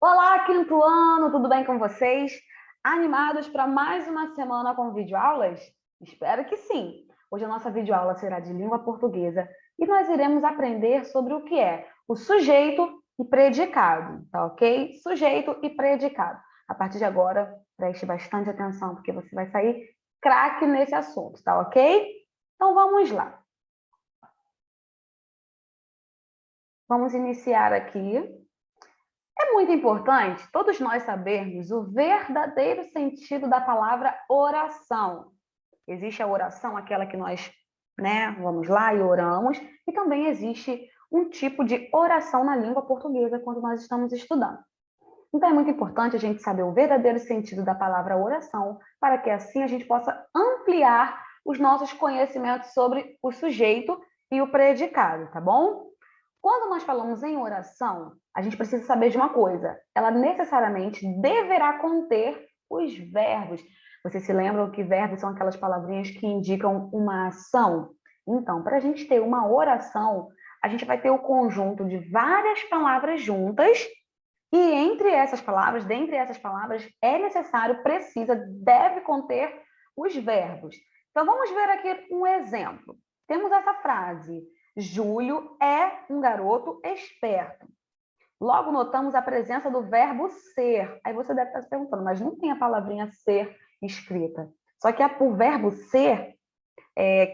Olá, quinto ano, tudo bem com vocês? Animados para mais uma semana com videoaulas? Espero que sim! Hoje a nossa videoaula será de língua portuguesa e nós iremos aprender sobre o que é o sujeito e predicado, tá ok? Sujeito e predicado. A partir de agora, preste bastante atenção, porque você vai sair craque nesse assunto, tá ok? Então vamos lá. Vamos iniciar aqui. É muito importante todos nós sabermos o verdadeiro sentido da palavra oração. Existe a oração, aquela que nós, vamos lá e oramos, e também existe um tipo de oração na língua portuguesa quando nós estamos estudando. Então é muito importante a gente saber o verdadeiro sentido da palavra oração, para que assim a gente possa ampliar os nossos conhecimentos sobre o sujeito e o predicado, tá bom? Quando nós falamos em oração, a gente precisa saber de uma coisa: ela necessariamente deverá conter os verbos. Vocês se lembram que verbos são aquelas palavrinhas que indicam uma ação? Então, para a gente ter uma oração, a gente vai ter o conjunto de várias palavras juntas, e dentre essas palavras, é necessário, precisa, deve conter os verbos. Então, vamos ver aqui um exemplo. Temos essa frase: Júlio é um garoto esperto. Logo notamos a presença do verbo ser. Aí você deve estar se perguntando, mas não tem a palavrinha ser escrita. Só que o verbo ser,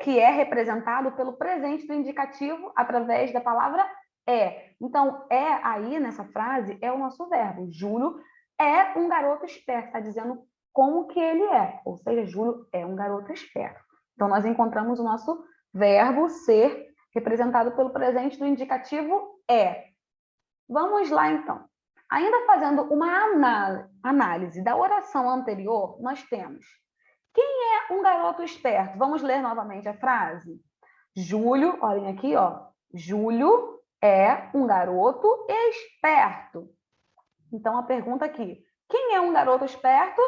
que é representado pelo presente do indicativo através da palavra é. Então, é aí nessa frase é o nosso verbo. Júlio é um garoto esperto. Está dizendo como que ele é. Ou seja, Júlio é um garoto esperto. Então, nós encontramos o nosso verbo ser representado pelo presente do indicativo é. Vamos lá, então. Ainda fazendo uma análise da oração anterior, nós temos: quem é um garoto esperto? Vamos ler novamente a frase. Júlio, olhem aqui, ó. Júlio é um garoto esperto. Então, a pergunta aqui: quem é um garoto esperto?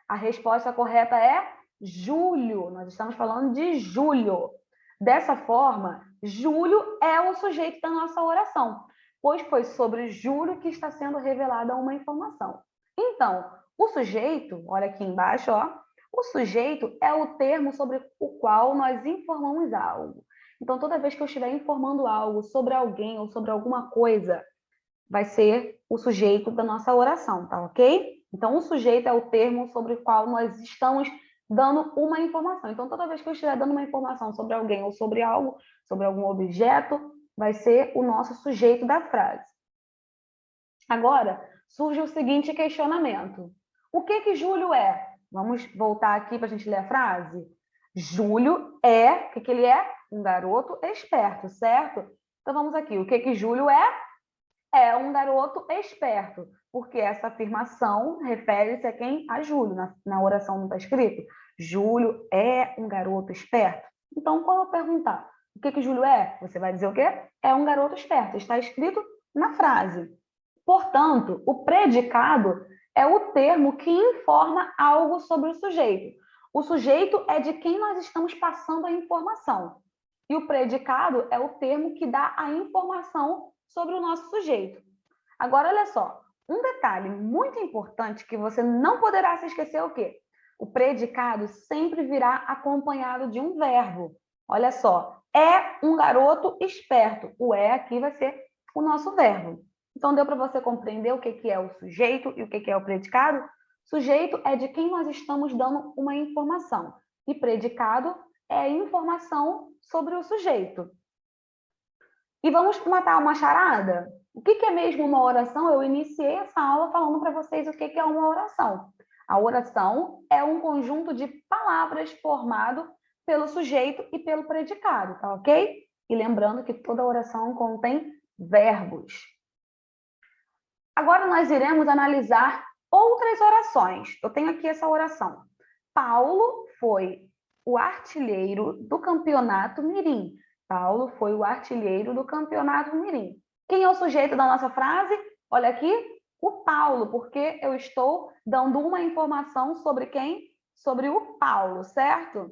A resposta correta é Júlio. Nós estamos falando de Júlio. Dessa forma, Júlio é o sujeito da nossa oração, pois foi sobre Júlio que está sendo revelada uma informação. Então, o sujeito, olha aqui embaixo, ó, o sujeito é o termo sobre o qual nós informamos algo. Então, toda vez que eu estiver informando algo sobre alguém ou sobre alguma coisa, vai ser o sujeito da nossa oração, tá ok? Então, o sujeito é o termo sobre o qual nós estamos dando uma informação. Então, toda vez que eu estiver dando uma informação sobre alguém ou sobre algo, sobre algum objeto, vai ser o nosso sujeito da frase. Agora, surge o seguinte questionamento: o que Júlio é? Vamos voltar aqui para a gente ler a frase? Júlio é, o que ele é? Um garoto esperto, certo? Então, vamos aqui. O que Júlio é? É um garoto esperto, porque essa afirmação refere-se a quem? A Júlio. Na oração não está escrito: Júlio é um garoto esperto. Então, quando eu perguntar o que Júlio é, você vai dizer o quê? É um garoto esperto. Está escrito na frase. Portanto, o predicado é o termo que informa algo sobre o sujeito. O sujeito é de quem nós estamos passando a informação. E o predicado é o termo que dá a informação sobre o nosso sujeito. Agora, olha só, um detalhe muito importante que você não poderá se esquecer é o quê? O predicado sempre virá acompanhado de um verbo. Olha só, é um garoto esperto. O é aqui vai ser o nosso verbo. Então, deu para você compreender o que é o sujeito e o que é o predicado? Sujeito é de quem nós estamos dando uma informação. E predicado é a informação sobre o sujeito. E vamos matar uma charada? O que é mesmo uma oração? Eu iniciei essa aula falando para vocês o que é uma oração. A oração é um conjunto de palavras formado pelo sujeito e pelo predicado, tá ok? E lembrando que toda oração contém verbos. Agora nós iremos analisar outras orações. Eu tenho aqui essa oração. Paulo foi o artilheiro do campeonato mirim. Paulo foi o artilheiro do campeonato mirim. Quem é o sujeito da nossa frase? Olha aqui, o Paulo, porque eu estou dando uma informação sobre quem? Sobre o Paulo, certo?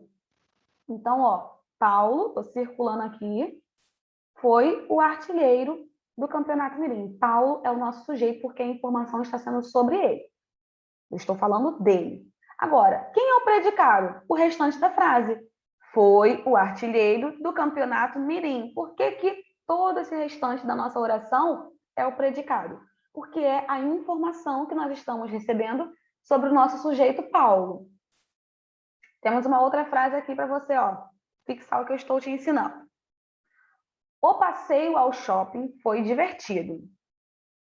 Então, ó, Paulo, estou circulando aqui, foi o artilheiro do Campeonato Mirim. Paulo é o nosso sujeito porque a informação está sendo sobre ele. Eu estou falando dele. Agora, quem é o predicado? O restante da frase. Foi o artilheiro do Campeonato Mirim. Por que todo esse restante da nossa oração é o predicado? Porque é a informação que nós estamos recebendo sobre o nosso sujeito Paulo. Temos uma outra frase aqui para você, ó, fixar o que eu estou te ensinando. O passeio ao shopping foi divertido.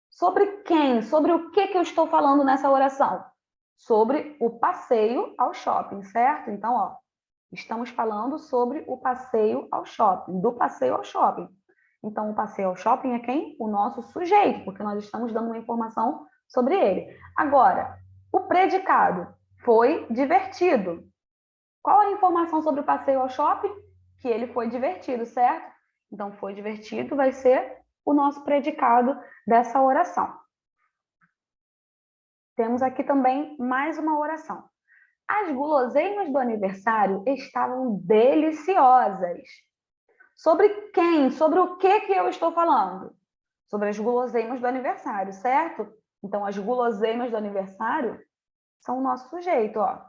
Sobre quem? Sobre o que eu estou falando nessa oração? Sobre o passeio ao shopping, certo? Então, ó, estamos falando sobre o passeio ao shopping, do passeio ao shopping. Então, o passeio ao shopping é quem? O nosso sujeito, porque nós estamos dando uma informação sobre ele. Agora, o predicado foi divertido. Qual a informação sobre o passeio ao shopping? Que ele foi divertido, certo? Então, foi divertido vai ser o nosso predicado dessa oração. Temos aqui também mais uma oração. As guloseimas do aniversário estavam deliciosas. Sobre quem? Sobre o que eu estou falando? Sobre as guloseimas do aniversário, certo? Então, as guloseimas do aniversário são o nosso sujeito, ó.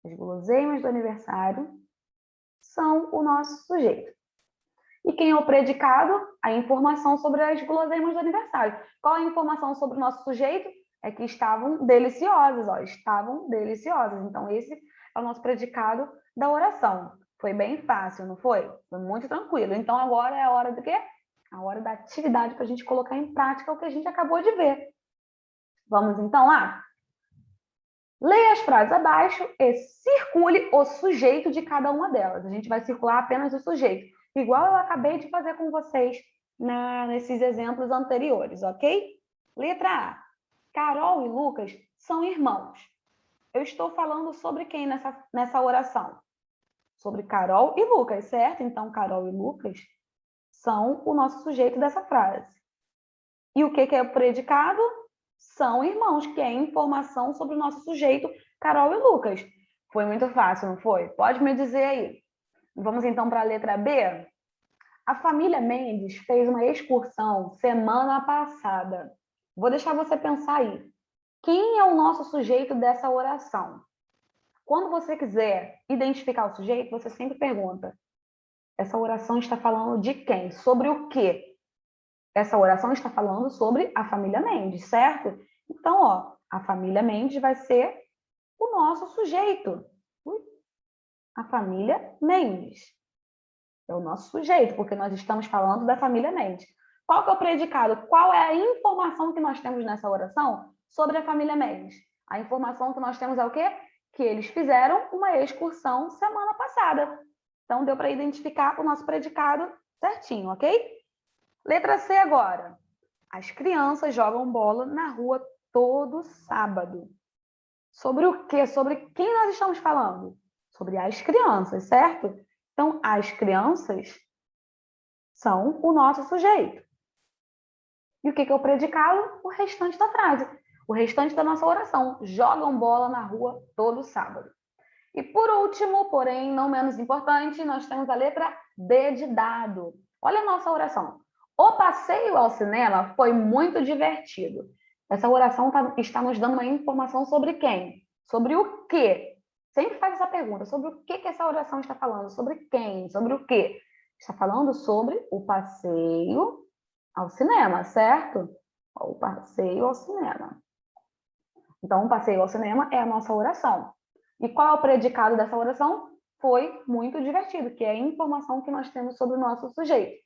As guloseimas do aniversário são o nosso sujeito. E quem é o predicado? A informação sobre as guloseimas do aniversário. Qual a informação sobre o nosso sujeito? É que estavam deliciosas, ó. Estavam deliciosas. Então, esse é o nosso predicado da oração. Foi bem fácil, não foi? Foi muito tranquilo. Então, agora é a hora do quê? A hora da atividade para a gente colocar em prática o que a gente acabou de ver. Vamos então lá? Leia as frases abaixo e circule o sujeito de cada uma delas. A gente vai circular apenas o sujeito, igual eu acabei de fazer com vocês nesses exemplos anteriores, ok? Letra A. Carol e Lucas são irmãos. Eu estou falando sobre quem nessa oração? Sobre Carol e Lucas, certo? Então, Carol e Lucas são o nosso sujeito dessa frase. E o que é o predicado? São irmãos, que é informação sobre o nosso sujeito, Carol e Lucas. Foi muito fácil, não foi? Pode me dizer aí. Vamos então para a letra B? A família Mendes fez uma excursão semana passada. Vou deixar você pensar aí. Quem é o nosso sujeito dessa oração? Quando você quiser identificar o sujeito, você sempre pergunta: essa oração está falando de quem? Sobre o quê? Essa oração está falando sobre a família Mendes, certo? Então, ó, a família Mendes vai ser o nosso sujeito. A família Mendes. É o nosso sujeito, porque nós estamos falando da família Mendes. Qual que é o predicado? Qual é a informação que nós temos nessa oração sobre a família Mendes? A informação que nós temos é o quê? Que eles fizeram uma excursão semana passada. Então, deu para identificar o nosso predicado certinho, ok? Letra C agora. As crianças jogam bola na rua todo sábado. Sobre o quê? Sobre quem nós estamos falando? Sobre as crianças, certo? Então, as crianças são o nosso sujeito. E o que é o predicado? O restante da frase. O restante da nossa oração. Jogam bola na rua todo sábado. E por último, porém não menos importante, nós temos a letra D de dado. Olha a nossa oração. O passeio ao cinema foi muito divertido. Essa oração está nos dando uma informação sobre quem? Sobre o quê? Sempre faz essa pergunta. Sobre o que essa oração está falando? Sobre quem? Sobre o quê? Está falando sobre o passeio ao cinema, certo? O passeio ao cinema. Então, o passeio ao cinema é a nossa oração. E qual é o predicado dessa oração? Foi muito divertido, que é a informação que nós temos sobre o nosso sujeito.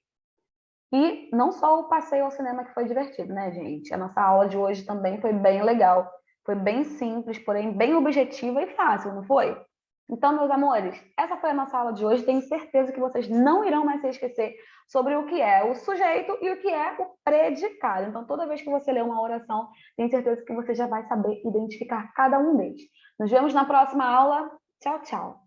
E não só o passeio ao cinema que foi divertido, né, gente? A nossa aula de hoje também foi bem legal. Foi bem simples, porém bem objetiva e fácil, não foi? Então, meus amores, essa foi a nossa aula de hoje. Tenho certeza que vocês não irão mais se esquecer sobre o que é o sujeito e o que é o predicado. Então, toda vez que você ler uma oração, tenho certeza que você já vai saber identificar cada um deles. Nos vemos na próxima aula. Tchau, tchau.